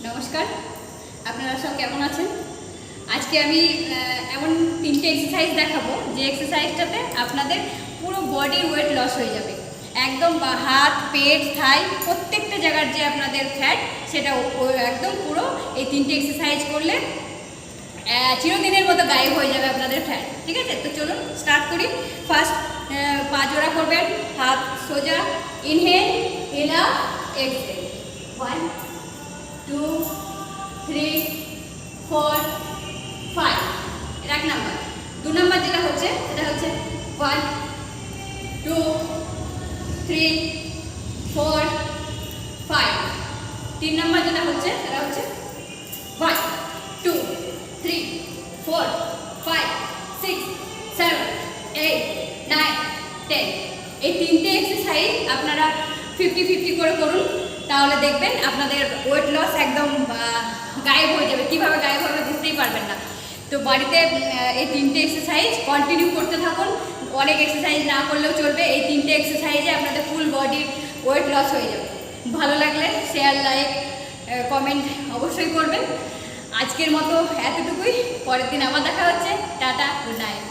নমস্কার, আপনারা সব কেমন আছেন? আজকে আমি এমন 3টে এক্সারসাইজ দেখাবো যে এক্সারসাইজটাতে আপনাদের পুরো বডির ওয়েট লস হয়ে যাবে। একদম হাত, পেট, থাই প্রত্যেকটা জায়গার যে আপনাদের ফ্যাট সেটা একদম পুরো এই 3টে এক্সারসাইজ করলে চিরদিনের মতো গায়েব হয়ে যাবে আপনাদের ফ্যাট। ঠিক আছে, তো চলুন স্টার্ট করি। ফার্স্ট পা জোড়া করবেন, হাত সোজা, ইনহেল, এলাও, এক্সহেল। 1 2 3 4 5। এটা 1 নাম্বার। 2 নাম্বার যেটা হচ্ছে সেটা হচ্ছে 1 2 3 4 5। 3 নাম্বার যেটা হচ্ছে সেটা হচ্ছে 1 2 3 4 5 6 7 8 9 10। এই 3টে এক্সারসাইজ আপনারা 50-50 করে করুন, তাহলে দেখবেন আপনাদের ওয়েট লস একদম গায়েব হয়ে যাবে। কীভাবে গায়েব হবে বুঝতেই পারবেন না। তো বাড়িতে এই 3টে এক্সারসাইজ কন্টিনিউ করতে থাকুন। অনেক এক্সারসাইজ না করলেও চলবে, এই 3টে এক্সারসাইজে আপনাদের ফুল বডির ওয়েট লস হয়ে যাবে। ভালো লাগলে শেয়ার, লাইক, কমেন্ট অবশ্যই করবেন। আজকের মতো এতটুকুই, পরের দিন আবার দেখা হচ্ছে। Tata, good night.